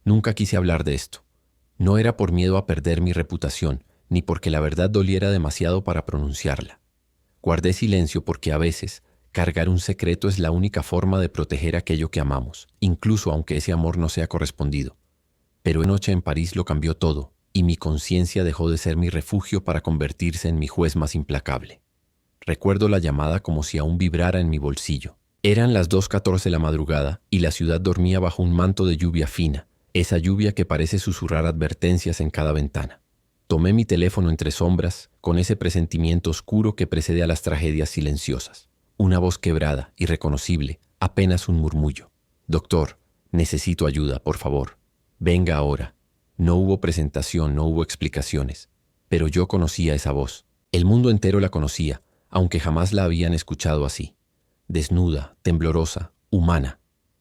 Nunca quise hablar de esto. No era por miedo a perder mi reputación, ni porque la verdad doliera demasiado para pronunciarla. Guardé silencio porque a veces cargar un secreto es la única forma de proteger aquello que amamos, incluso aunque ese amor no sea correspondido. Pero una noche en París lo cambió todo, y mi conciencia dejó de ser mi refugio para convertirse en mi juez más implacable. Recuerdo la llamada como si aún vibrara en mi bolsillo. Eran las 2:14 de la madrugada y la ciudad dormía bajo un manto de lluvia fina, esa lluvia que parece susurrar advertencias en cada ventana. Tomé mi teléfono entre sombras, con ese presentimiento oscuro que precede a las tragedias silenciosas. Una voz quebrada, irreconocible, apenas un murmullo. «Doctor, necesito ayuda, por favor. Venga ahora». No hubo presentación, no hubo explicaciones. Pero yo conocía esa voz. El mundo entero la conocía, aunque jamás la habían escuchado así. Desnuda, temblorosa, humana.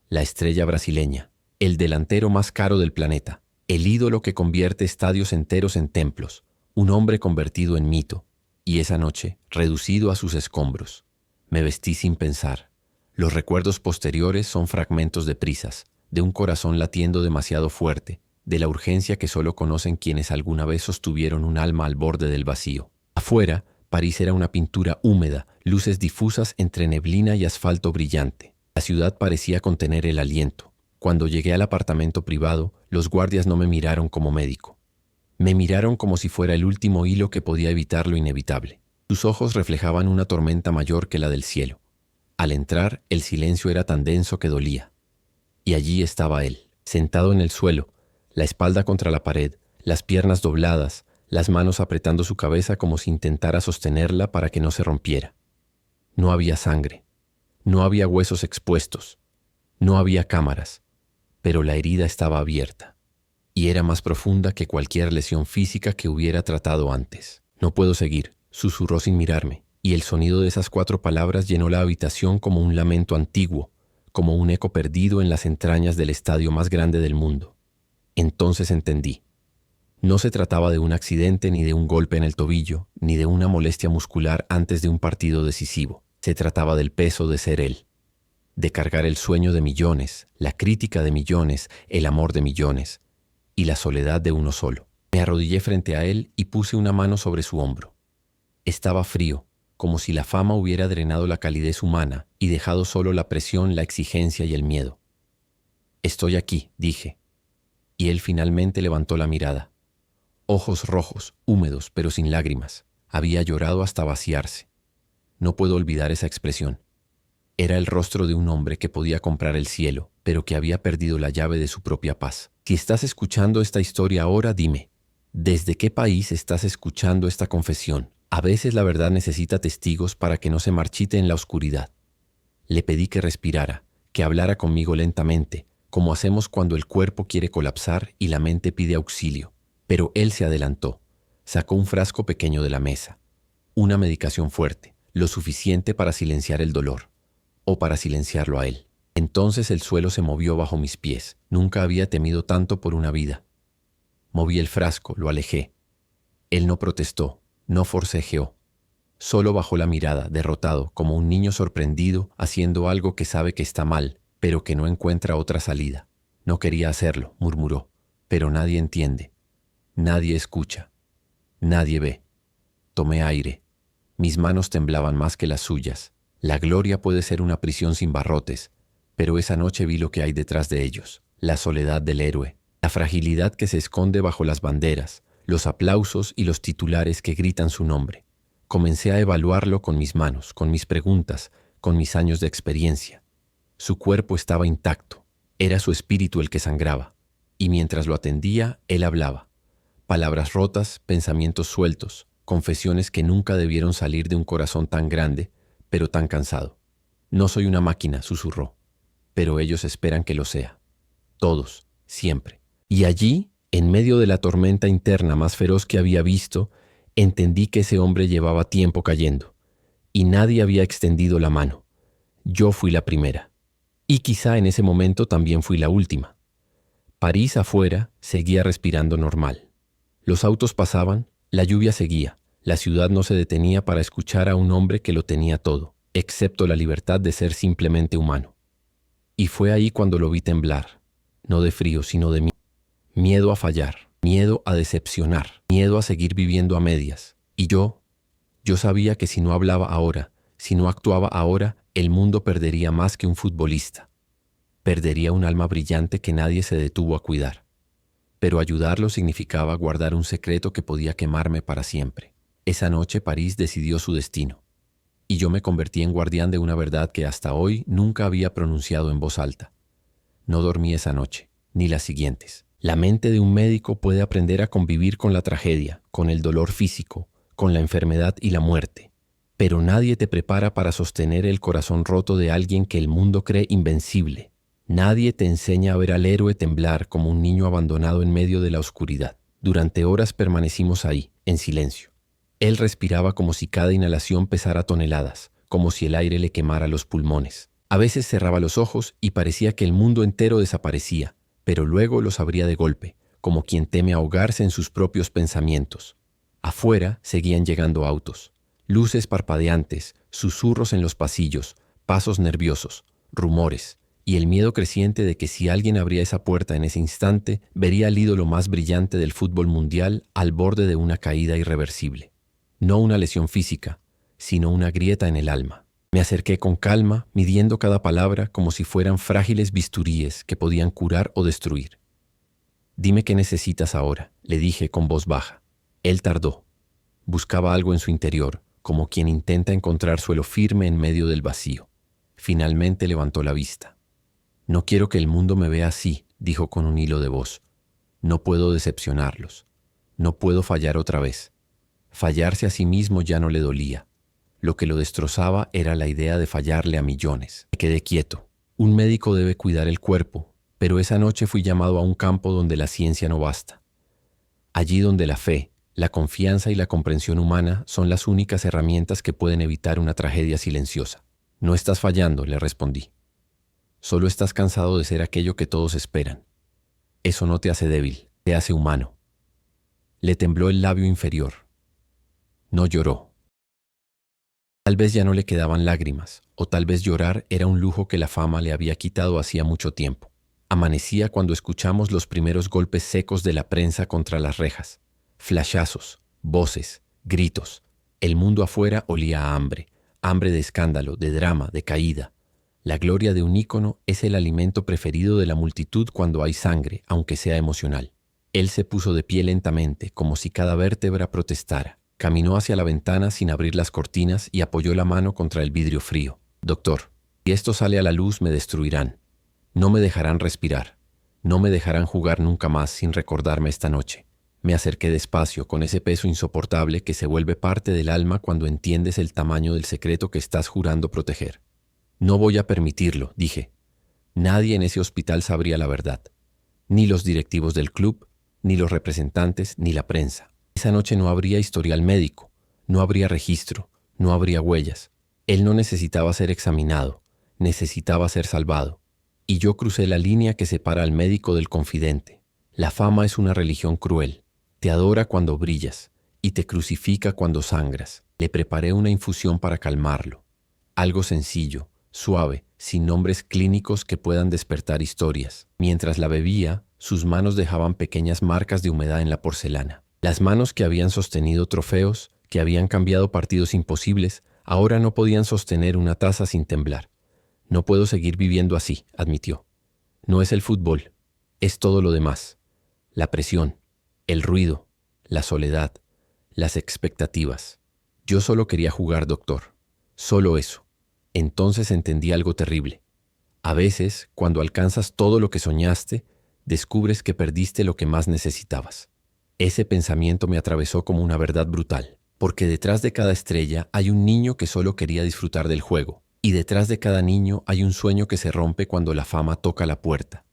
La estrella brasileña, el delantero más caro del planeta, el ídolo que convierte estadios enteros en templos, un hombre convertido en mito, y esa noche, reducido a sus escombros. Me vestí sin pensar. Los recuerdos posteriores son fragmentos de prisas, de un corazón latiendo demasiado fuerte, de la urgencia que solo conocen quienes alguna vez sostuvieron un alma al borde del vacío. Afuera, París era una pintura húmeda, luces difusas entre neblina y asfalto brillante. La ciudad parecía contener el aliento. Cuando llegué al apartamento privado, los guardias no me miraron como médico. Me miraron como si fuera el último hilo que podía evitar lo inevitable. Sus ojos reflejaban una tormenta mayor que la del cielo. Al entrar, el silencio era tan denso que dolía. Y allí estaba él, sentado en el suelo, la espalda contra la pared, las piernas dobladas, las manos apretando su cabeza como si intentara sostenerla para que no se rompiera. No había sangre, no había huesos expuestos, no había cámaras, pero la herida estaba abierta, y era más profunda que cualquier lesión física que hubiera tratado antes. «No puedo seguir», susurró sin mirarme, y el sonido de esas 4 palabras llenó la habitación como un lamento antiguo, como un eco perdido en las entrañas del estadio más grande del mundo. Entonces entendí. No se trataba de un accidente, ni de un golpe en el tobillo, ni de una molestia muscular antes de un partido decisivo. Se trataba del peso de ser él, de cargar el sueño de millones, la crítica de millones, el amor de millones, y la soledad de uno solo. Me arrodillé frente a él y puse una mano sobre su hombro. Estaba frío, como si la fama hubiera drenado la calidez humana y dejado solo la presión, la exigencia y el miedo. «Estoy aquí», dije, y él finalmente levantó la mirada. Ojos rojos, húmedos, pero sin lágrimas. Había llorado hasta vaciarse. No puedo olvidar esa expresión. Era el rostro de un hombre que podía comprar el cielo, pero que había perdido la llave de su propia paz. Si estás escuchando esta historia ahora, dime, ¿desde qué país estás escuchando esta confesión? A veces la verdad necesita testigos para que no se marchite en la oscuridad. Le pedí que respirara, que hablara conmigo lentamente, como hacemos cuando el cuerpo quiere colapsar y la mente pide auxilio. Pero él se adelantó, sacó un frasco pequeño de la mesa, una medicación fuerte, lo suficiente para silenciar el dolor, o para silenciarlo a él. Entonces el suelo se movió bajo mis pies. Nunca había temido tanto por una vida. Moví el frasco, lo alejé. Él no protestó, no forcejeó. Solo bajó la mirada, derrotado, como un niño sorprendido haciendo algo que sabe que está mal, pero que no encuentra otra salida. «No quería hacerlo», murmuró, «pero nadie entiende. Nadie escucha. Nadie ve». Tomé aire. Mis manos temblaban más que las suyas. La gloria puede ser una prisión sin barrotes, pero esa noche vi lo que hay detrás de ellos. La soledad del héroe, la fragilidad que se esconde bajo las banderas, los aplausos y los titulares que gritan su nombre. Comencé a evaluarlo con mis manos, con mis preguntas, con mis años de experiencia. Su cuerpo estaba intacto. Era su espíritu el que sangraba. Y mientras lo atendía, él hablaba. Palabras rotas, pensamientos sueltos, confesiones que nunca debieron salir de un corazón tan grande, pero tan cansado. «No soy una máquina», susurró, «pero ellos esperan que lo sea. Todos, siempre». Y allí, en medio de la tormenta interna más feroz que había visto, entendí que ese hombre llevaba tiempo cayendo, y nadie había extendido la mano. Yo fui la primera. Y quizá en ese momento también fui la última. París afuera seguía respirando normal. Los autos pasaban, la lluvia seguía, la ciudad no se detenía para escuchar a un hombre que lo tenía todo, excepto la libertad de ser simplemente humano. Y fue ahí cuando lo vi temblar, no de frío, sino de miedo. Miedo a fallar, miedo a decepcionar, miedo a seguir viviendo a medias. Y yo sabía que si no hablaba ahora, si no actuaba ahora, el mundo perdería más que un futbolista. Perdería un alma brillante que nadie se detuvo a cuidar. Pero ayudarlo significaba guardar un secreto que podía quemarme para siempre. Esa noche París decidió su destino. Y yo me convertí en guardián de una verdad que hasta hoy nunca había pronunciado en voz alta. No dormí esa noche, ni las siguientes. La mente de un médico puede aprender a convivir con la tragedia, con el dolor físico, con la enfermedad y la muerte. Pero nadie te prepara para sostener el corazón roto de alguien que el mundo cree invencible. Nadie te enseña a ver al héroe temblar como un niño abandonado en medio de la oscuridad. Durante horas permanecimos ahí, en silencio. Él respiraba como si cada inhalación pesara toneladas, como si el aire le quemara los pulmones. A veces cerraba los ojos y parecía que el mundo entero desaparecía, pero luego los abría de golpe, como quien teme ahogarse en sus propios pensamientos. Afuera seguían llegando autos, luces parpadeantes, susurros en los pasillos, pasos nerviosos, rumores, y el miedo creciente de que si alguien abría esa puerta en ese instante, vería al ídolo más brillante del fútbol mundial al borde de una caída irreversible. No una lesión física, sino una grieta en el alma. Me acerqué con calma, midiendo cada palabra como si fueran frágiles bisturíes que podían curar o destruir. «Dime qué necesitas ahora», le dije con voz baja. Él tardó. Buscaba algo en su interior, como quien intenta encontrar suelo firme en medio del vacío. Finalmente levantó la vista. «No quiero que el mundo me vea así», dijo con un hilo de voz. «No puedo decepcionarlos. No puedo fallar otra vez». Fallarse a sí mismo ya no le dolía. Lo que lo destrozaba era la idea de fallarle a millones. Me quedé quieto. Un médico debe cuidar el cuerpo, pero esa noche fui llamado a un campo donde la ciencia no basta. Allí donde la fe, la confianza y la comprensión humana son las únicas herramientas que pueden evitar una tragedia silenciosa. «No estás fallando», le respondí. «Solo estás cansado de ser aquello que todos esperan. Eso no te hace débil, te hace humano». Le tembló el labio inferior. No lloró. Tal vez ya no le quedaban lágrimas, o tal vez llorar era un lujo que la fama le había quitado hacía mucho tiempo. Amanecía cuando escuchamos los primeros golpes secos de la prensa contra las rejas. Flashazos, voces, gritos. El mundo afuera olía a hambre, hambre de escándalo, de drama, de caída. La gloria de un ícono es el alimento preferido de la multitud cuando hay sangre, aunque sea emocional. Él se puso de pie lentamente, como si cada vértebra protestara. Caminó hacia la ventana sin abrir las cortinas y apoyó la mano contra el vidrio frío. «Doctor, si esto sale a la luz me destruirán. No me dejarán respirar. No me dejarán jugar nunca más sin recordarme esta noche». Me acerqué despacio, con ese peso insoportable que se vuelve parte del alma cuando entiendes el tamaño del secreto que estás jurando proteger. «No voy a permitirlo», dije. Nadie en ese hospital sabría la verdad. Ni los directivos del club, ni los representantes, ni la prensa. Esa noche no habría historial médico, no habría registro, no habría huellas. Él no necesitaba ser examinado, necesitaba ser salvado. Y yo crucé la línea que separa al médico del confidente. La fama es una religión cruel. Te adora cuando brillas y te crucifica cuando sangras. Le preparé una infusión para calmarlo. Algo sencillo, suave, sin nombres clínicos que puedan despertar historias. Mientras la bebía, sus manos dejaban pequeñas marcas de humedad en la porcelana. Las manos que habían sostenido trofeos, que habían cambiado partidos imposibles, ahora no podían sostener una taza sin temblar. «No puedo seguir viviendo así», admitió. «No es el fútbol, es todo lo demás. La presión, el ruido, la soledad, las expectativas. Yo solo quería jugar, doctor. Solo eso». Entonces entendí algo terrible. A veces, cuando alcanzas todo lo que soñaste, descubres que perdiste lo que más necesitabas. Ese pensamiento me atravesó como una verdad brutal, porque detrás de cada estrella hay un niño que solo quería disfrutar del juego, y detrás de cada niño hay un sueño que se rompe cuando la fama toca la puerta.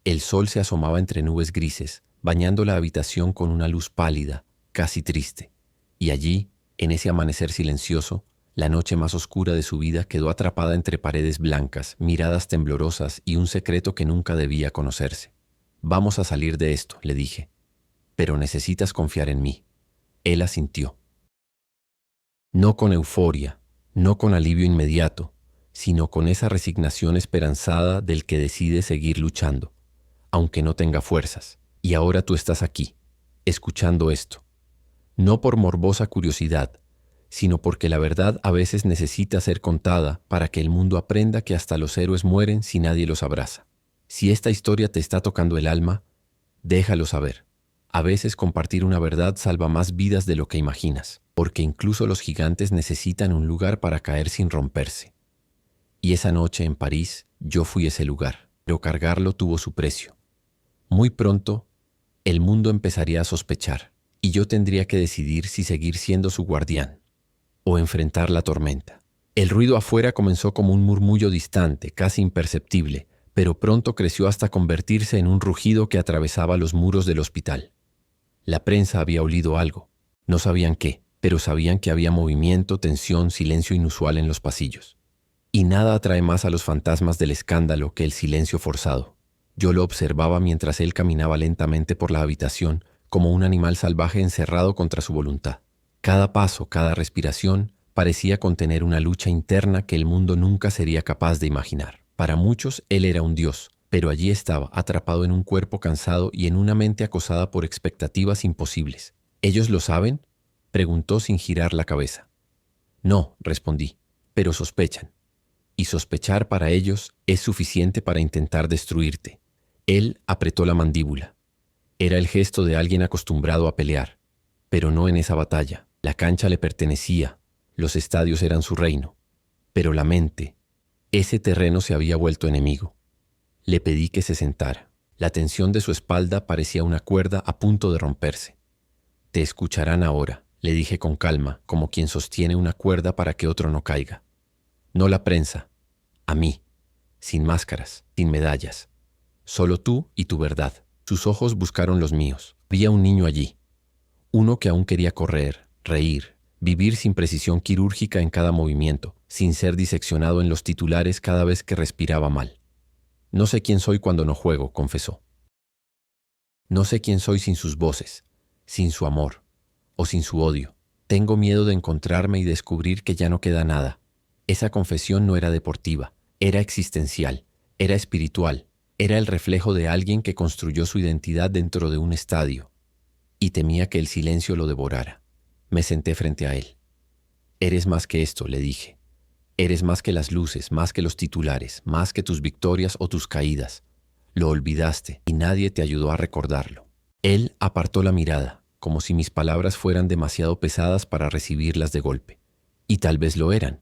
El sol se asomaba entre nubes grises, bañando la habitación con una luz pálida, casi triste, y allí, en ese amanecer silencioso, la noche más oscura de su vida quedó atrapada entre paredes blancas, miradas temblorosas y un secreto que nunca debía conocerse. «Vamos a salir de esto», le dije. «Pero necesitas confiar en mí». Él asintió. No con euforia, no con alivio inmediato, sino con esa resignación esperanzada del que decide seguir luchando, aunque no tenga fuerzas. Y ahora tú estás aquí, escuchando esto, no por morbosa curiosidad, sino porque la verdad a veces necesita ser contada para que el mundo aprenda que hasta los héroes mueren si nadie los abraza. Si esta historia te está tocando el alma, déjalo saber. A veces compartir una verdad salva más vidas de lo que imaginas, porque incluso los gigantes necesitan un lugar para caer sin romperse. Y esa noche en París yo fui ese lugar, pero cargarlo tuvo su precio. Muy pronto, el mundo empezaría a sospechar, y yo tendría que decidir si seguir siendo su guardián o enfrentar la tormenta. El ruido afuera comenzó como un murmullo distante, casi imperceptible, pero pronto creció hasta convertirse en un rugido que atravesaba los muros del hospital. La prensa había olido algo. No sabían qué, pero sabían que había movimiento, tensión, silencio inusual en los pasillos. Y nada atrae más a los fantasmas del escándalo que el silencio forzado. Yo lo observaba mientras él caminaba lentamente por la habitación, como un animal salvaje encerrado contra su voluntad. Cada paso, cada respiración, parecía contener una lucha interna que el mundo nunca sería capaz de imaginar. Para muchos, él era un dios, pero allí estaba, atrapado en un cuerpo cansado y en una mente acosada por expectativas imposibles. ¿Ellos lo saben?, preguntó sin girar la cabeza. No, respondí, pero sospechan. Y sospechar para ellos es suficiente para intentar destruirte. Él apretó la mandíbula. Era el gesto de alguien acostumbrado a pelear, pero no en esa batalla. La cancha le pertenecía, los estadios eran su reino, pero la mente, ese terreno se había vuelto enemigo. Le pedí que se sentara. La tensión de su espalda parecía una cuerda a punto de romperse. Te escucharán ahora, le dije con calma, como quien sostiene una cuerda para que otro no caiga. No la prensa, a mí, sin máscaras, sin medallas. Solo tú y tu verdad. Sus ojos buscaron los míos. Había un niño allí, uno que aún quería correr, reír, vivir sin precisión quirúrgica en cada movimiento, sin ser diseccionado en los titulares cada vez que respiraba mal. No sé quién soy cuando no juego, confesó. No sé quién soy sin sus voces, sin su amor o sin su odio. Tengo miedo de encontrarme y descubrir que ya no queda nada. Esa confesión no era deportiva, era existencial, era espiritual, era el reflejo de alguien que construyó su identidad dentro de un estadio. Y temía que el silencio lo devorara. Me senté frente a él. Eres más que esto, le dije. Eres más que las luces, más que los titulares, más que tus victorias o tus caídas. Lo olvidaste y nadie te ayudó a recordarlo. Él apartó la mirada, como si mis palabras fueran demasiado pesadas para recibirlas de golpe. Y tal vez lo eran.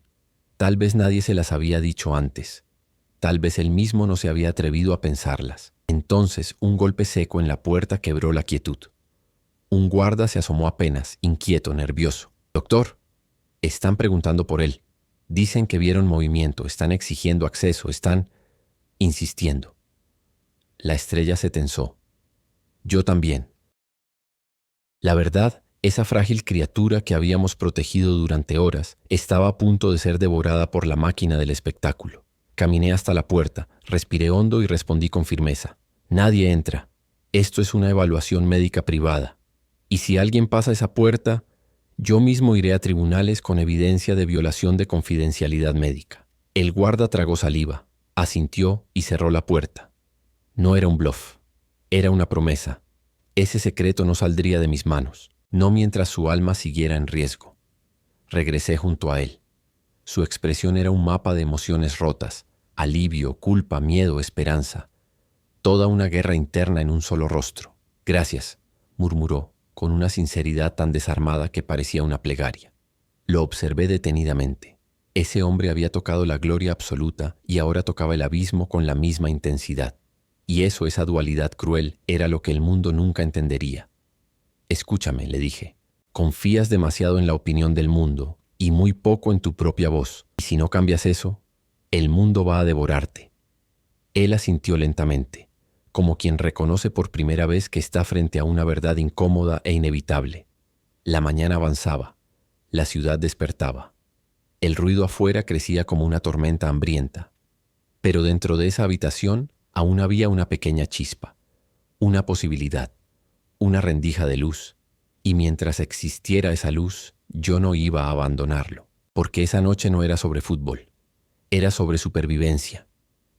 Tal vez nadie se las había dicho antes. Tal vez él mismo no se había atrevido a pensarlas. Entonces, un golpe seco en la puerta quebró la quietud. Un guarda se asomó apenas, inquieto, nervioso. «Doctor, están preguntando por él. Dicen que vieron movimiento, están exigiendo acceso, están insistiendo». La estrella se tensó. Yo también. La verdad, esa frágil criatura que habíamos protegido durante horas estaba a punto de ser devorada por la máquina del espectáculo. Caminé hasta la puerta, respiré hondo y respondí con firmeza. «Nadie entra. Esto es una evaluación médica privada. Y si alguien pasa esa puerta, yo mismo iré a tribunales con evidencia de violación de confidencialidad médica». El guarda tragó saliva, asintió y cerró la puerta. No era un bluff, era una promesa. Ese secreto no saldría de mis manos, no mientras su alma siguiera en riesgo. Regresé junto a él. Su expresión era un mapa de emociones rotas, alivio, culpa, miedo, esperanza. Toda una guerra interna en un solo rostro. «Gracias», murmuró, con una sinceridad tan desarmada que parecía una plegaria. Lo observé detenidamente. Ese hombre había tocado la gloria absoluta y ahora tocaba el abismo con la misma intensidad. Y eso, esa dualidad cruel, era lo que el mundo nunca entendería. «Escúchame», le dije. «Confías demasiado en la opinión del mundo y muy poco en tu propia voz. Y si no cambias eso, el mundo va a devorarte». Él asintió lentamente, como quien reconoce por primera vez que está frente a una verdad incómoda e inevitable. La mañana avanzaba, la ciudad despertaba. El ruido afuera crecía como una tormenta hambrienta. Pero dentro de esa habitación aún había una pequeña chispa, una posibilidad, una rendija de luz. Y mientras existiera esa luz, yo no iba a abandonarlo, porque esa noche no era sobre fútbol, era sobre supervivencia.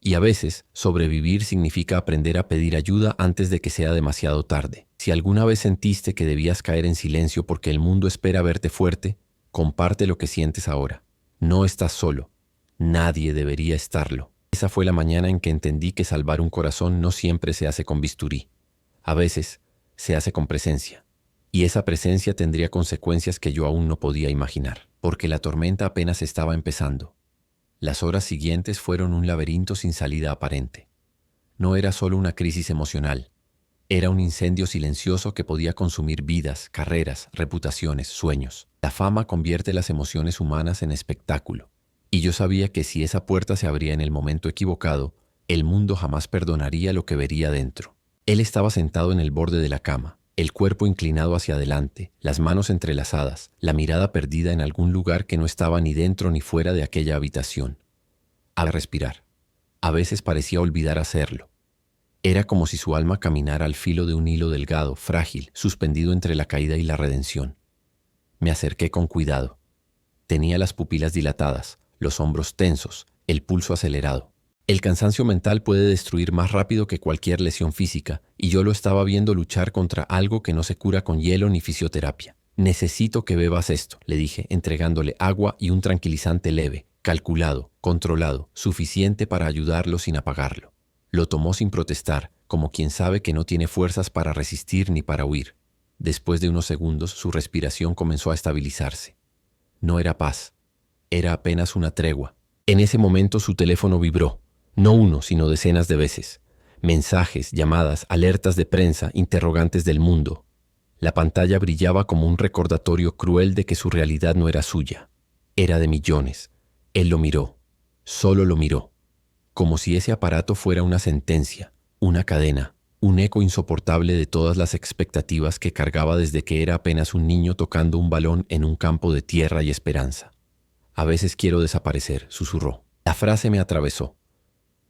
Y a veces, sobrevivir significa aprender a pedir ayuda antes de que sea demasiado tarde. Si alguna vez sentiste que debías caer en silencio porque el mundo espera verte fuerte, comparte lo que sientes ahora. No estás solo. Nadie debería estarlo. Esa fue la mañana en que entendí que salvar un corazón no siempre se hace con bisturí. A veces, se hace con presencia. Y esa presencia tendría consecuencias que yo aún no podía imaginar, porque la tormenta apenas estaba empezando. Las horas siguientes fueron un laberinto sin salida aparente. No era solo una crisis emocional, era un incendio silencioso que podía consumir vidas, carreras, reputaciones, sueños. La fama convierte las emociones humanas en espectáculo, y yo sabía que si esa puerta se abría en el momento equivocado, el mundo jamás perdonaría lo que vería dentro. Él estaba sentado en el borde de la cama, el cuerpo inclinado hacia adelante, las manos entrelazadas, la mirada perdida en algún lugar que no estaba ni dentro ni fuera de aquella habitación. A respirar. A veces parecía olvidar hacerlo. Era como si su alma caminara al filo de un hilo delgado, frágil, suspendido entre la caída y la redención. Me acerqué con cuidado. Tenía las pupilas dilatadas, los hombros tensos, el pulso acelerado. El cansancio mental puede destruir más rápido que cualquier lesión física, y yo lo estaba viendo luchar contra algo que no se cura con hielo ni fisioterapia. Necesito que bebas esto, le dije, entregándole agua y un tranquilizante leve, calculado, controlado, suficiente para ayudarlo sin apagarlo. Lo tomó sin protestar, como quien sabe que no tiene fuerzas para resistir ni para huir. Después de unos segundos, su respiración comenzó a estabilizarse. No era paz, era apenas una tregua. En ese momento su teléfono vibró. No uno, sino decenas de veces. Mensajes, llamadas, alertas de prensa, interrogantes del mundo. La pantalla brillaba como un recordatorio cruel de que su realidad no era suya. Era de millones. Él lo miró. Solo lo miró. Como si ese aparato fuera una sentencia, una cadena, un eco insoportable de todas las expectativas que cargaba desde que era apenas un niño tocando un balón en un campo de tierra y esperanza. A veces quiero desaparecer, susurró. La frase me atravesó.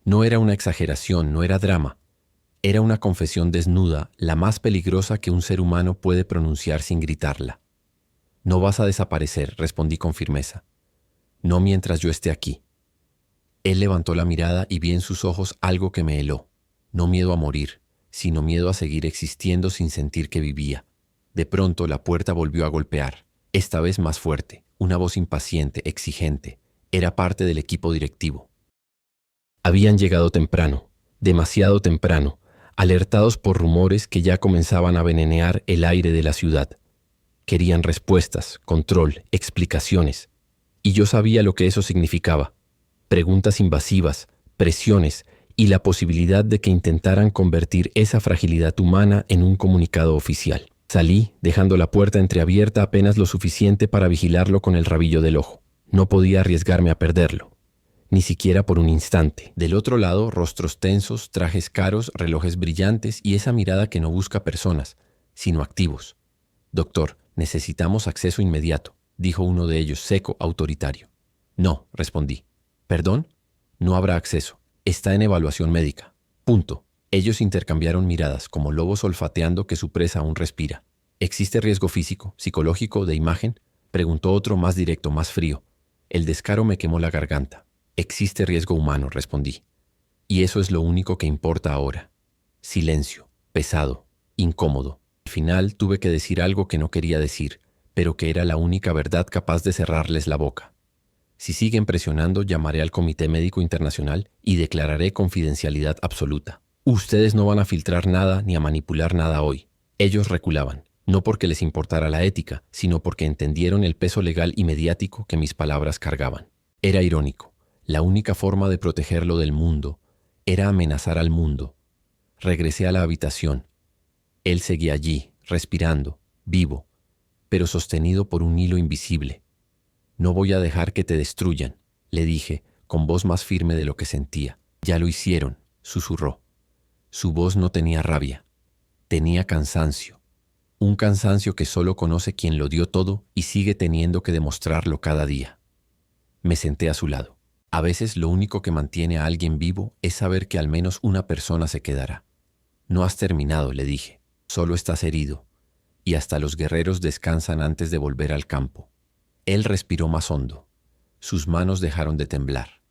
No era una exageración, no era drama. Era una confesión desnuda, la más peligrosa que un ser humano puede pronunciar sin gritarla. No vas a desaparecer, respondí con firmeza. No mientras yo esté aquí. Él levantó la mirada y vi en sus ojos algo que me heló. No miedo a morir, sino miedo a seguir existiendo sin sentir que vivía. De pronto la puerta volvió a golpear, esta vez más fuerte, una voz impaciente, exigente. Era parte del equipo directivo. Habían llegado temprano, demasiado temprano, alertados por rumores que ya comenzaban a venenear el aire de la ciudad. Querían respuestas, control, explicaciones. Y yo sabía lo que eso significaba. Preguntas invasivas, presiones y la posibilidad de que intentaran convertir esa fragilidad humana en un comunicado oficial. Salí, dejando la puerta entreabierta apenas lo suficiente para vigilarlo con el rabillo del ojo. No podía arriesgarme a perderlo. Ni siquiera por un instante. Del otro lado, rostros tensos, trajes caros, relojes brillantes y esa mirada que no busca personas, sino activos. «Doctor, necesitamos acceso inmediato», dijo uno de ellos, seco, autoritario. «No», respondí. «¿Perdón? No habrá acceso. Está en evaluación médica. Punto». Ellos intercambiaron miradas, como lobos olfateando que su presa aún respira. «¿Existe riesgo físico, psicológico, de imagen?», preguntó otro más directo, más frío. El descaro me quemó la garganta. «Existe riesgo humano», respondí. «Y eso es lo único que importa ahora». Silencio, pesado, incómodo. Al final tuve que decir algo que no quería decir, pero que era la única verdad capaz de cerrarles la boca. «Si siguen presionando, llamaré al Comité Médico Internacional y declararé confidencialidad absoluta. Ustedes no van a filtrar nada ni a manipular nada hoy». Ellos reculaban, no porque les importara la ética, sino porque entendieron el peso legal y mediático que mis palabras cargaban. Era irónico. La única forma de protegerlo del mundo era amenazar al mundo. Regresé a la habitación. Él seguía allí, respirando, vivo, pero sostenido por un hilo invisible. «No voy a dejar que te destruyan», le dije, con voz más firme de lo que sentía. «Ya lo hicieron», susurró. Su voz no tenía rabia, tenía cansancio. Un cansancio que solo conoce quien lo dio todo y sigue teniendo que demostrarlo cada día. Me senté a su lado. A veces lo único que mantiene a alguien vivo es saber que al menos una persona se quedará. «No has terminado», le dije. «Solo estás herido. Y hasta los guerreros descansan antes de volver al campo». Él respiró más hondo. Sus manos dejaron de temblar.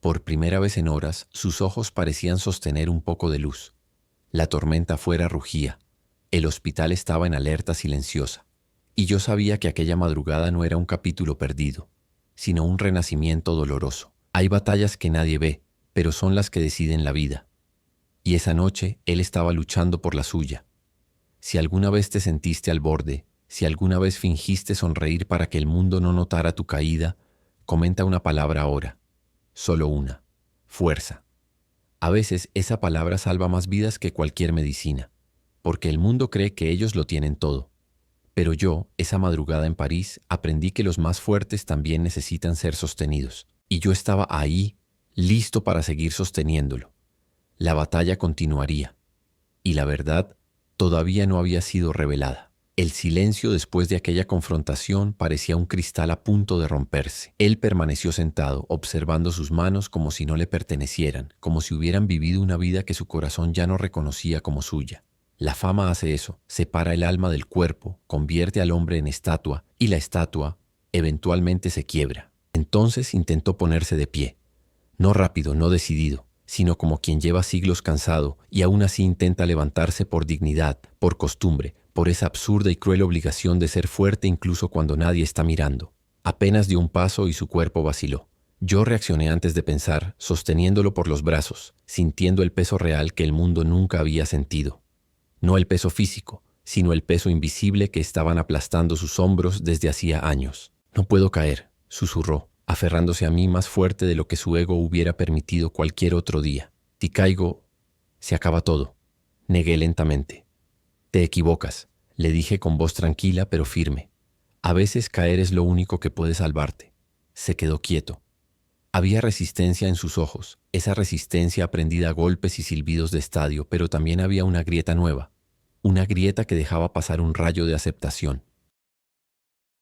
Por primera vez en horas, sus ojos parecían sostener un poco de luz. La tormenta afuera rugía. El hospital estaba en alerta silenciosa. Y yo sabía que aquella madrugada no era un capítulo perdido, sino un renacimiento doloroso. Hay batallas que nadie ve, pero son las que deciden la vida. Y esa noche él estaba luchando por la suya. Si alguna vez te sentiste al borde, si alguna vez fingiste sonreír para que el mundo no notara tu caída, comenta una palabra ahora. Solo una. Fuerza. A veces esa palabra salva más vidas que cualquier medicina, porque el mundo cree que ellos lo tienen todo. Pero yo, esa madrugada en París, aprendí que los más fuertes también necesitan ser sostenidos. Y yo estaba ahí, listo para seguir sosteniéndolo. La batalla continuaría. Y la verdad todavía no había sido revelada. El silencio después de aquella confrontación parecía un cristal a punto de romperse. Él permaneció sentado, observando sus manos como si no le pertenecieran, como si hubieran vivido una vida que su corazón ya no reconocía como suya. La fama hace eso, separa el alma del cuerpo, convierte al hombre en estatua, y la estatua eventualmente se quiebra. Entonces intentó ponerse de pie, no rápido, no decidido, sino como quien lleva siglos cansado y aún así intenta levantarse por dignidad, por costumbre, por esa absurda y cruel obligación de ser fuerte incluso cuando nadie está mirando. Apenas dio un paso y su cuerpo vaciló. Yo reaccioné antes de pensar, sosteniéndolo por los brazos, sintiendo el peso real que el mundo nunca había sentido. No el peso físico, sino el peso invisible que estaban aplastando sus hombros desde hacía años. «No puedo caer», susurró, aferrándose a mí más fuerte de lo que su ego hubiera permitido cualquier otro día. «Si caigo, se acaba todo», negué lentamente. «Te equivocas», le dije con voz tranquila pero firme. «A veces caer es lo único que puede salvarte». Se quedó quieto. Había resistencia en sus ojos, esa resistencia aprendida a golpes y silbidos de estadio, pero también había una grieta nueva, una grieta que dejaba pasar un rayo de aceptación.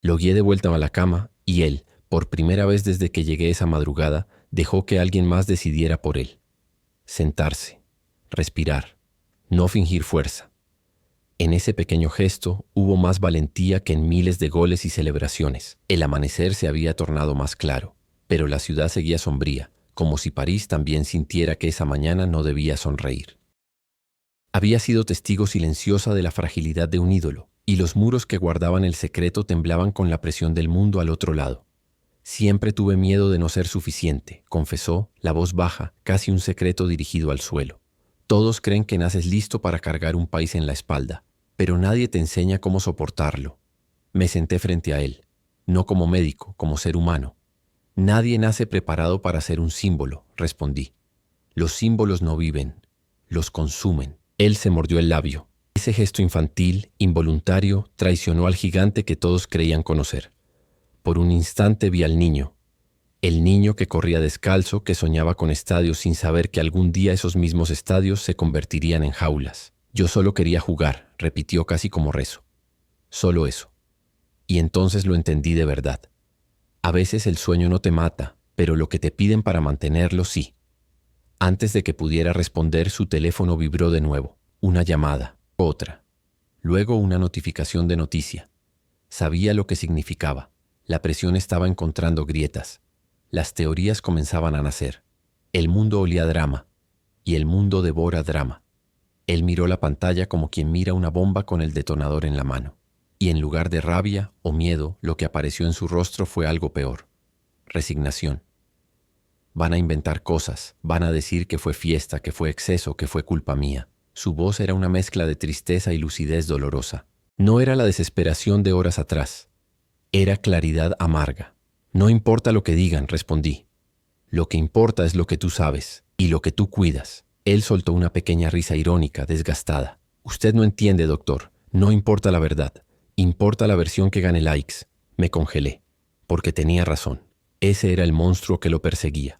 Lo guié de vuelta a la cama y él, por primera vez desde que llegué esa madrugada, dejó que alguien más decidiera por él. Sentarse, respirar, no fingir fuerza. En ese pequeño gesto hubo más valentía que en miles de goles y celebraciones. El amanecer se había tornado más claro, pero la ciudad seguía sombría, como si París también sintiera que esa mañana no debía sonreír. Había sido testigo silenciosa de la fragilidad de un ídolo, y los muros que guardaban el secreto temblaban con la presión del mundo al otro lado. Siempre tuve miedo de no ser suficiente, confesó, la voz baja, casi un secreto dirigido al suelo. Todos creen que naces listo para cargar un país en la espalda, pero nadie te enseña cómo soportarlo. Me senté frente a él, no como médico, como ser humano. Nadie nace preparado para ser un símbolo, respondí. Los símbolos no viven, los consumen. Él se mordió el labio. Ese gesto infantil, involuntario, traicionó al gigante que todos creían conocer. Por un instante vi al niño. El niño que corría descalzo, que soñaba con estadios sin saber que algún día esos mismos estadios se convertirían en jaulas. Yo solo quería jugar, repitió casi como rezo. Solo eso. Y entonces lo entendí de verdad. A veces el sueño no te mata, pero lo que te piden para mantenerlo sí. Antes de que pudiera responder, su teléfono vibró de nuevo. Una llamada, otra. Luego una notificación de noticia. Sabía lo que significaba. La presión estaba encontrando grietas. Las teorías comenzaban a nacer. El mundo olía a drama, y el mundo devora drama. Él miró la pantalla como quien mira una bomba con el detonador en la mano. Y en lugar de rabia o miedo, lo que apareció en su rostro fue algo peor. Resignación. Van a inventar cosas, van a decir que fue fiesta, que fue exceso, que fue culpa mía. Su voz era una mezcla de tristeza y lucidez dolorosa. No era la desesperación de horas atrás. Era claridad amarga. No importa lo que digan, respondí. Lo que importa es lo que tú sabes y lo que tú cuidas. Él soltó una pequeña risa irónica, desgastada. Usted no entiende, doctor. No importa la verdad. Importa la versión que gane likes. Me congelé, porque tenía razón. Ese era el monstruo que lo perseguía.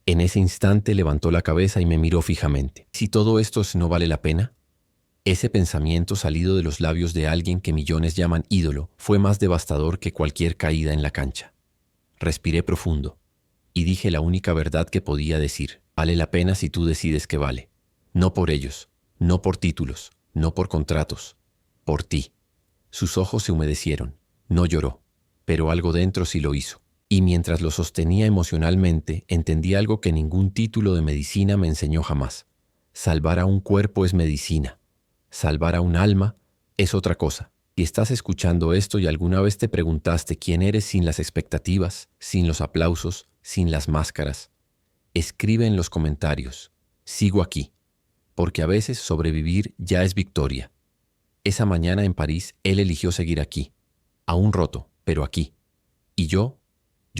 En ese instante levantó la cabeza y me miró fijamente. ¿Si todo esto no vale la pena? Ese pensamiento salido de los labios de alguien que millones llaman ídolo fue más devastador que cualquier caída en la cancha. Respiré profundo y dije la única verdad que podía decir. Vale la pena si tú decides que vale. No por ellos, no por títulos, no por contratos, por ti. Sus ojos se humedecieron. No lloró, pero algo dentro sí lo hizo. Y mientras lo sostenía emocionalmente, entendí algo que ningún título de medicina me enseñó jamás. Salvar a un cuerpo es medicina. Salvar a un alma es otra cosa. Si estás escuchando esto y alguna vez te preguntaste quién eres sin las expectativas, sin los aplausos, sin las máscaras, escribe en los comentarios: sigo aquí, porque a veces sobrevivir ya es victoria. Esa mañana en París, él eligió seguir aquí, aún roto, pero aquí. Y yo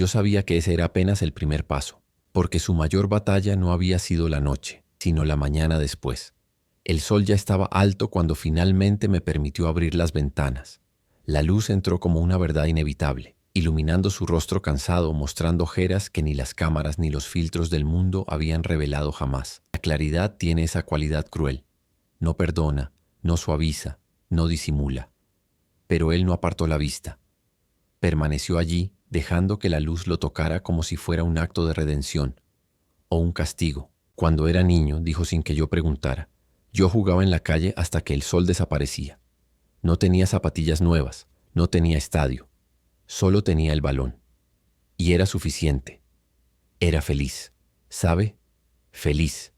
sabía que ese era apenas el primer paso, porque su mayor batalla no había sido la noche, sino la mañana después. El sol ya estaba alto cuando finalmente me permitió abrir las ventanas. La luz entró como una verdad inevitable, iluminando su rostro cansado, mostrando ojeras que ni las cámaras ni los filtros del mundo habían revelado jamás. La claridad tiene esa cualidad cruel. No perdona, no suaviza, no disimula. Pero él no apartó la vista. Permaneció allí, dejando que la luz lo tocara como si fuera un acto de redención o un castigo. Cuando era niño, dijo sin que yo preguntara, yo jugaba en la calle hasta que el sol desaparecía. No tenía zapatillas nuevas, no tenía estadio, solo tenía el balón. Y era suficiente. Era feliz. ¿Sabe? Feliz.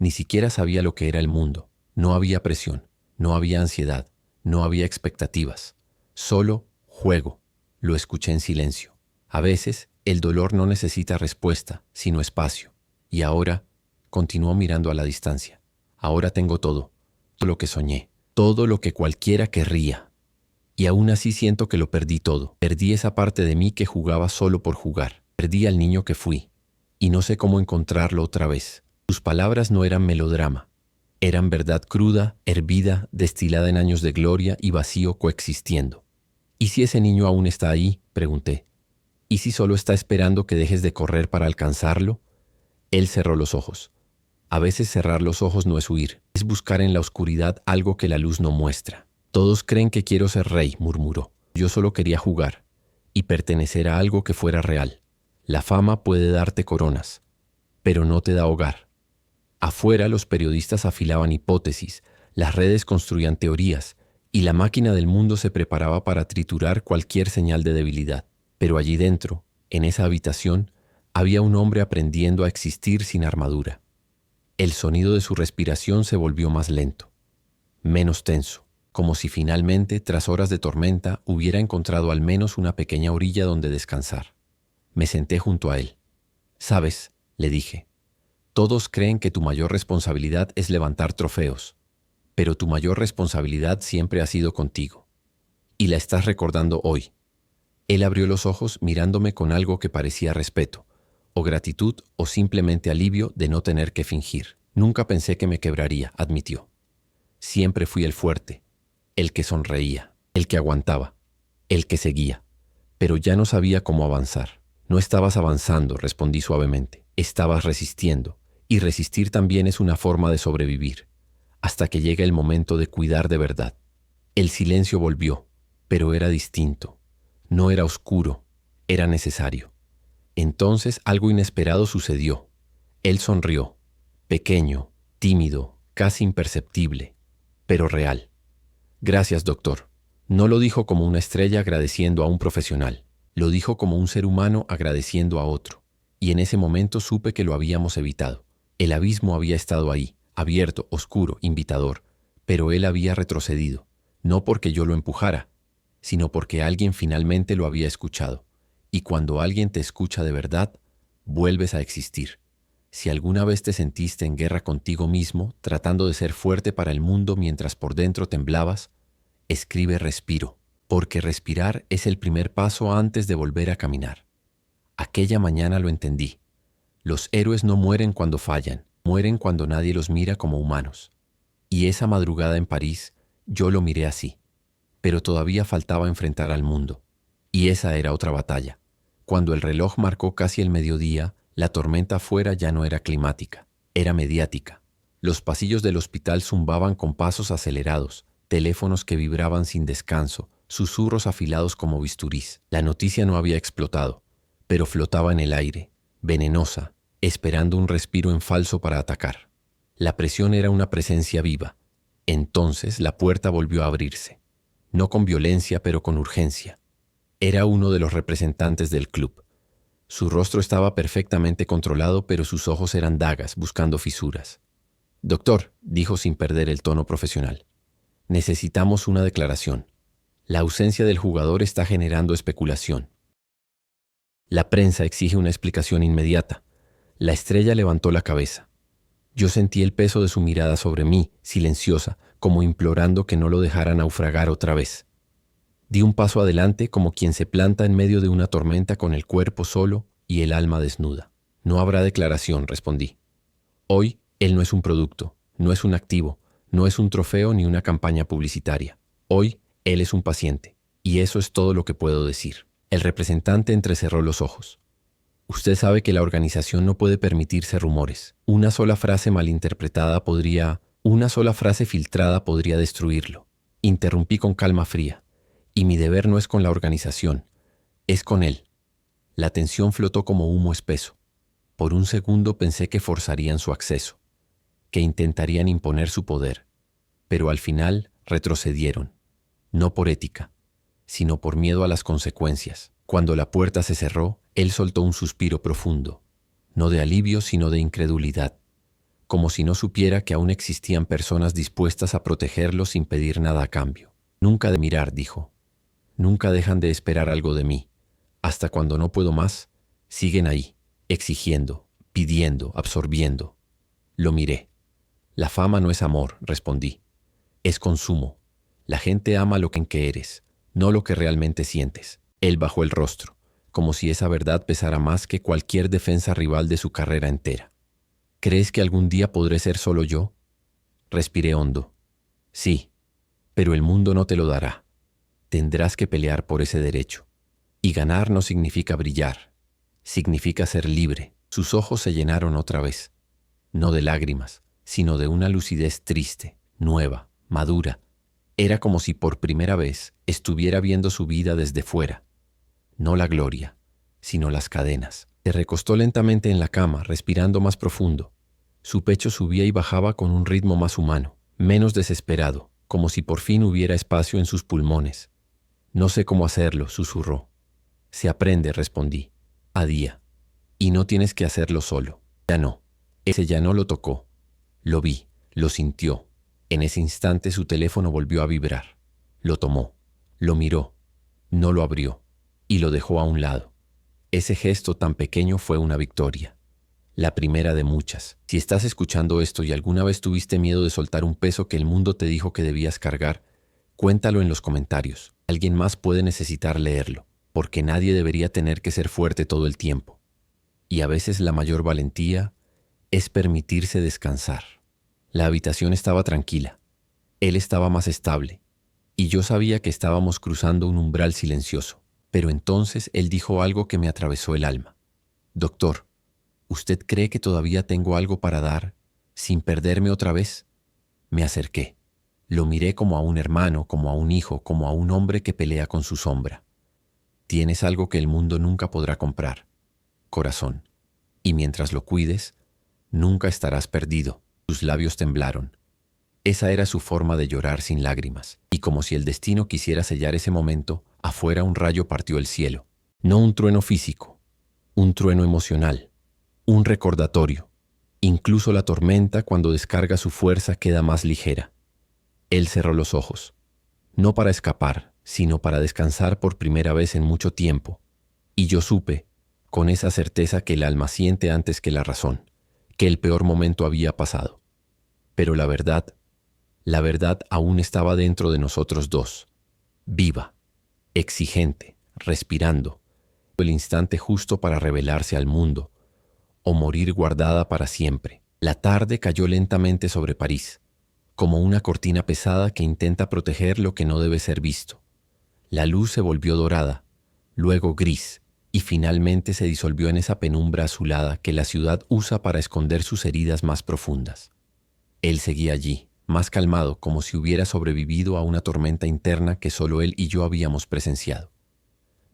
Ni siquiera sabía lo que era el mundo. No había presión, no había ansiedad, no había expectativas. Solo juego. Lo escuché en silencio. A veces, el dolor no necesita respuesta, sino espacio. Y ahora, continuó mirando a la distancia. Ahora tengo todo lo que soñé, todo lo que cualquiera querría. Y aún así siento que lo perdí todo. Perdí esa parte de mí que jugaba solo por jugar. Perdí al niño que fui. Y no sé cómo encontrarlo otra vez. Sus palabras no eran melodrama. Eran verdad cruda, hervida, destilada en años de gloria y vacío coexistiendo. ¿Y si ese niño aún está ahí?, pregunté. ¿Y si solo está esperando que dejes de correr para alcanzarlo? Él cerró los ojos. A veces cerrar los ojos no es huir, es buscar en la oscuridad algo que la luz no muestra. Todos creen que quiero ser rey, murmuró. Yo solo quería jugar y pertenecer a algo que fuera real. La fama puede darte coronas, pero no te da hogar. Afuera los periodistas afilaban hipótesis, las redes construían teorías y la máquina del mundo se preparaba para triturar cualquier señal de debilidad. Pero allí dentro, en esa habitación, había un hombre aprendiendo a existir sin armadura. El sonido de su respiración se volvió más lento, menos tenso, como si finalmente, tras horas de tormenta, hubiera encontrado al menos una pequeña orilla donde descansar. Me senté junto a él. «¿Sabes?», le dije, «todos creen que tu mayor responsabilidad es levantar trofeos, pero tu mayor responsabilidad siempre ha sido contigo. Y la estás recordando hoy». Él abrió los ojos mirándome con algo que parecía respeto, o gratitud o simplemente alivio de no tener que fingir. «Nunca pensé que me quebraría», admitió. «Siempre fui el fuerte, el que sonreía, el que aguantaba, el que seguía. Pero ya no sabía cómo avanzar». «No estabas avanzando», respondí suavemente. «Estabas resistiendo, y resistir también es una forma de sobrevivir, hasta que llega el momento de cuidar de verdad». El silencio volvió, pero era distinto. No era oscuro, era necesario. Entonces algo inesperado sucedió. Él sonrió, pequeño, tímido, casi imperceptible, pero real. «Gracias, doctor». No lo dijo como una estrella agradeciendo a un profesional, lo dijo como un ser humano agradeciendo a otro. Y en ese momento supe que lo habíamos evitado. El abismo había estado ahí, abierto, oscuro, invitador, pero él había retrocedido, no porque yo lo empujara, sino porque alguien finalmente lo había escuchado. Y cuando alguien te escucha de verdad, vuelves a existir. Si alguna vez te sentiste en guerra contigo mismo, tratando de ser fuerte para el mundo mientras por dentro temblabas, escribe respiro, porque respirar es el primer paso antes de volver a caminar. Aquella mañana lo entendí. Los héroes no mueren cuando fallan, mueren cuando nadie los mira como humanos. Y esa madrugada en París, yo lo miré así. Pero todavía faltaba enfrentar al mundo. Y esa era otra batalla. Cuando el reloj marcó casi el mediodía, la tormenta afuera ya no era climática, era mediática. Los pasillos del hospital zumbaban con pasos acelerados, teléfonos que vibraban sin descanso, susurros afilados como bisturís. La noticia no había explotado, pero flotaba en el aire, venenosa, esperando un respiro en falso para atacar. La presión era una presencia viva. Entonces la puerta volvió a abrirse. No con violencia, pero con urgencia. Era uno de los representantes del club. Su rostro estaba perfectamente controlado, pero sus ojos eran dagas, buscando fisuras. «Doctor», dijo sin perder el tono profesional, «necesitamos una declaración. La ausencia del jugador está generando especulación. La prensa exige una explicación inmediata». La estrella levantó la cabeza. Yo sentí el peso de su mirada sobre mí, silenciosa, como implorando que no lo dejara naufragar otra vez. Di un paso adelante como quien se planta en medio de una tormenta con el cuerpo solo y el alma desnuda. «No habrá declaración», respondí. «Hoy, él no es un producto, no es un activo, no es un trofeo ni una campaña publicitaria. Hoy, él es un paciente, y eso es todo lo que puedo decir». El representante entrecerró los ojos. «Usted sabe que la organización no puede permitirse rumores. Una sola frase filtrada podría destruirlo». Interrumpí con calma fría. «Y mi deber no es con la organización, es con él». La tensión flotó como humo espeso. Por un segundo pensé que forzarían su acceso, que intentarían imponer su poder, pero al final retrocedieron, no por ética, sino por miedo a las consecuencias. Cuando la puerta se cerró, él soltó un suspiro profundo, no de alivio sino de incredulidad, como si no supiera que aún existían personas dispuestas a protegerlo sin pedir nada a cambio. «Nunca de mirar», dijo. «Nunca dejan de esperar algo de mí. Hasta cuando no puedo más, siguen ahí, exigiendo, pidiendo, absorbiendo». Lo miré. «La fama no es amor», respondí. «Es consumo. La gente ama lo que eres, no lo que realmente sientes». Él bajó el rostro, como si esa verdad pesara más que cualquier defensa rival de su carrera entera. «¿Crees que algún día podré ser solo yo?» Respiré hondo. «Sí, pero el mundo no te lo dará. Tendrás que pelear por ese derecho. Y ganar no significa brillar, significa ser libre». Sus ojos se llenaron otra vez, no de lágrimas, sino de una lucidez triste, nueva, madura. Era como si por primera vez estuviera viendo su vida desde fuera. No la gloria, sino las cadenas. Se recostó lentamente en la cama, respirando más profundo. Su pecho subía y bajaba con un ritmo más humano, menos desesperado, como si por fin hubiera espacio en sus pulmones. «No sé cómo hacerlo», susurró. «Se aprende», respondí, «a día. Y no tienes que hacerlo solo». Ya no. Ese ya no lo tocó. Lo vi, lo sintió. En ese instante su teléfono volvió a vibrar. Lo tomó, lo miró, no lo abrió y lo dejó a un lado. Ese gesto tan pequeño fue una victoria. La primera de muchas. Si estás escuchando esto y alguna vez tuviste miedo de soltar un peso que el mundo te dijo que debías cargar, cuéntalo en los comentarios. Alguien más puede necesitar leerlo, porque nadie debería tener que ser fuerte todo el tiempo. Y a veces la mayor valentía es permitirse descansar. La habitación estaba tranquila. Él estaba más estable. Y yo sabía que estábamos cruzando un umbral silencioso. Pero entonces él dijo algo que me atravesó el alma. «Doctor, ¿usted cree que todavía tengo algo para dar sin perderme otra vez?» Me acerqué. Lo miré como a un hermano, como a un hijo, como a un hombre que pelea con su sombra. «Tienes algo que el mundo nunca podrá comprar, corazón. Y mientras lo cuides, nunca estarás perdido». Sus labios temblaron. Esa era su forma de llorar sin lágrimas. Y como si el destino quisiera sellar ese momento, afuera un rayo partió el cielo. No un trueno físico, un trueno emocional, un recordatorio. Incluso la tormenta, cuando descarga su fuerza, queda más ligera. Él cerró los ojos, no para escapar, sino para descansar por primera vez en mucho tiempo. Y yo supe, con esa certeza que el alma siente antes que la razón, que el peor momento había pasado. Pero la verdad aún estaba dentro de nosotros dos, viva, exigente, respirando, el instante justo para revelarse al mundo, o morir guardada para siempre. La tarde cayó lentamente sobre París, como una cortina pesada que intenta proteger lo que no debe ser visto. La luz se volvió dorada, luego gris, y finalmente se disolvió en esa penumbra azulada que la ciudad usa para esconder sus heridas más profundas. Él seguía allí, más calmado, como si hubiera sobrevivido a una tormenta interna que solo él y yo habíamos presenciado.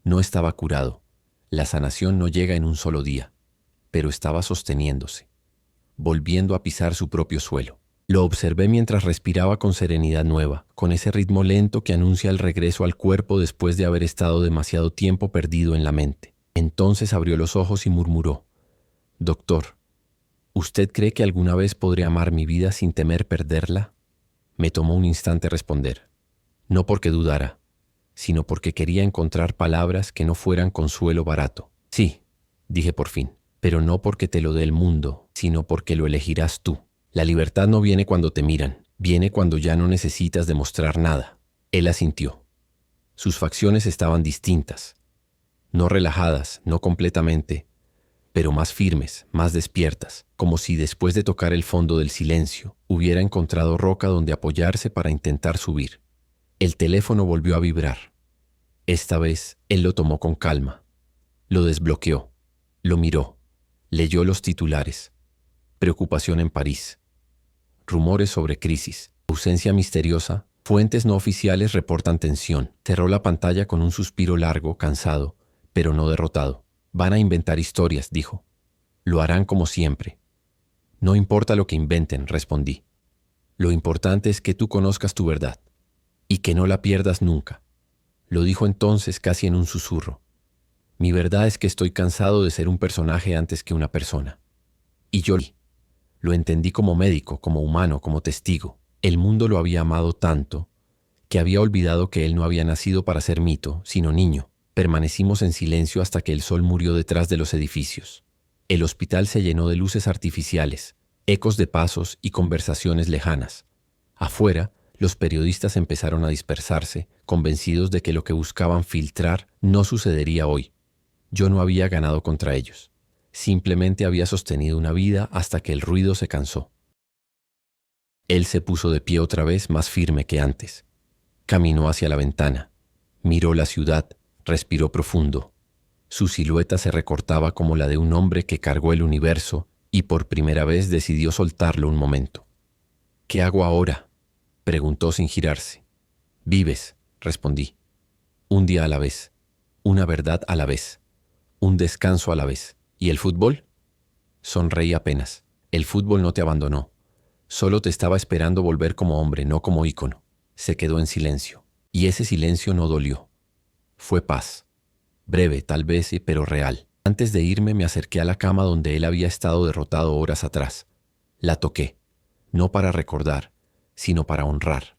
No estaba curado, la sanación no llega en un solo día, pero estaba sosteniéndose, volviendo a pisar su propio suelo. Lo observé mientras respiraba con serenidad nueva, con ese ritmo lento que anuncia el regreso al cuerpo después de haber estado demasiado tiempo perdido en la mente. Entonces abrió los ojos y murmuró: «Doctor, ¿usted cree que alguna vez podré amar mi vida sin temer perderla?». Me tomó un instante responder. No porque dudara, sino porque quería encontrar palabras que no fueran consuelo barato. «Sí», dije por fin, «pero no porque te lo dé el mundo, sino porque lo elegirás tú. La libertad no viene cuando te miran, viene cuando ya no necesitas demostrar nada». Él asintió. Sus facciones estaban distintas, no relajadas, no completamente, pero más firmes, más despiertas, como si después de tocar el fondo del silencio, hubiera encontrado roca donde apoyarse para intentar subir. El teléfono volvió a vibrar. Esta vez, él lo tomó con calma. Lo desbloqueó, lo miró, leyó los titulares. Preocupación en París. Rumores sobre crisis. Ausencia misteriosa. Fuentes no oficiales reportan tensión. Cerró la pantalla con un suspiro largo, cansado, pero no derrotado. Van a inventar historias, dijo. Lo harán como siempre. No importa lo que inventen, respondí. Lo importante es que tú conozcas tu verdad y que no la pierdas nunca. Lo dijo entonces casi en un susurro. Mi verdad es que estoy cansado de ser un personaje antes que una persona. Y yo lo entendí como médico, como humano, como testigo. El mundo lo había amado tanto que había olvidado que él no había nacido para ser mito, sino niño. Permanecimos en silencio hasta que el sol murió detrás de los edificios. El hospital se llenó de luces artificiales, ecos de pasos y conversaciones lejanas. Afuera, los periodistas empezaron a dispersarse, convencidos de que lo que buscaban filtrar no sucedería hoy. Yo no había ganado contra ellos. Simplemente había sostenido una vida hasta que el ruido se cansó. Él se puso de pie otra vez, más firme que antes. Caminó hacia la ventana, miró la ciudad, respiró profundo. Su silueta se recortaba como la de un hombre que cargó el universo y por primera vez decidió soltarlo un momento. «¿Qué hago ahora?», preguntó sin girarse. «Vives», respondí. «Un día a la vez, una verdad a la vez, un descanso a la vez. ¿Y el fútbol?». Sonreí apenas. «El fútbol no te abandonó. Solo te estaba esperando volver como hombre, no como ícono». Se quedó en silencio. Y ese silencio no dolió. Fue paz. Breve, tal vez, pero real. Antes de irme me acerqué a la cama donde él había estado derrotado horas atrás. La toqué, no para recordar, sino para honrar.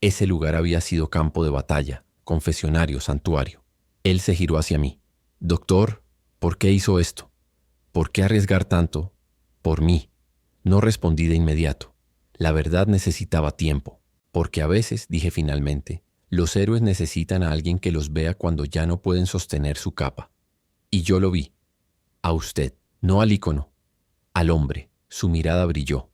Ese lugar había sido campo de batalla, confesionario, santuario. Él se giró hacia mí. «Doctor, ¿por qué hizo esto? ¿Por qué arriesgar tanto? Por mí». No respondí de inmediato. La verdad necesitaba tiempo. Porque a veces, dije finalmente, los héroes necesitan a alguien que los vea cuando ya no pueden sostener su capa. Y yo lo vi. A usted, no al ícono, al hombre. Su mirada brilló.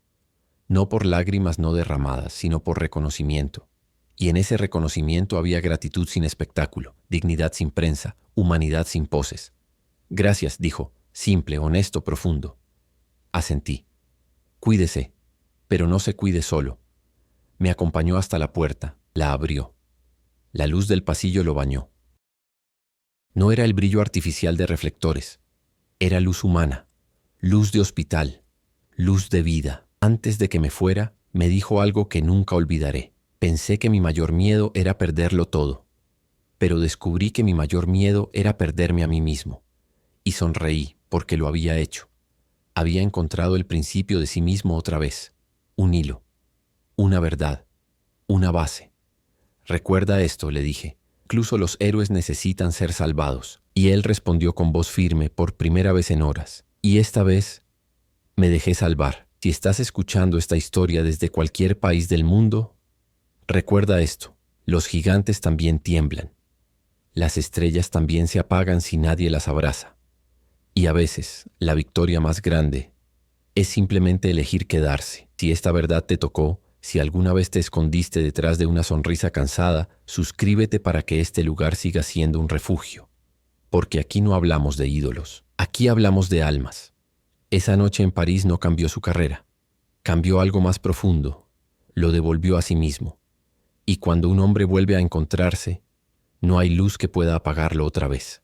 No por lágrimas no derramadas, sino por reconocimiento. Y en ese reconocimiento había gratitud sin espectáculo, dignidad sin prensa, humanidad sin poses. «Gracias», dijo, simple, honesto, profundo. Asentí. «Cuídese, pero no se cuide solo». Me acompañó hasta la puerta, la abrió. La luz del pasillo lo bañó. No era el brillo artificial de reflectores, era luz humana, luz de hospital, luz de vida. Antes de que me fuera, me dijo algo que nunca olvidaré. Pensé que mi mayor miedo era perderlo todo, pero descubrí que mi mayor miedo era perderme a mí mismo. Y sonreí porque lo había hecho. Había encontrado el principio de sí mismo otra vez, un hilo. Una verdad, una base. «Recuerda esto», le dije. «Incluso los héroes necesitan ser salvados». Y él respondió con voz firme por primera vez en horas. «Y esta vez me dejé salvar. Si estás escuchando esta historia desde cualquier país del mundo, recuerda esto. Los gigantes también tiemblan. Las estrellas también se apagan si nadie las abraza. Y a veces, la victoria más grande es simplemente elegir quedarse. Si esta verdad te tocó, si alguna vez te escondiste detrás de una sonrisa cansada, suscríbete para que este lugar siga siendo un refugio. Porque aquí no hablamos de ídolos, aquí hablamos de almas». Esa noche en París no cambió su carrera, cambió algo más profundo, lo devolvió a sí mismo. Y cuando un hombre vuelve a encontrarse, no hay luz que pueda apagarlo otra vez.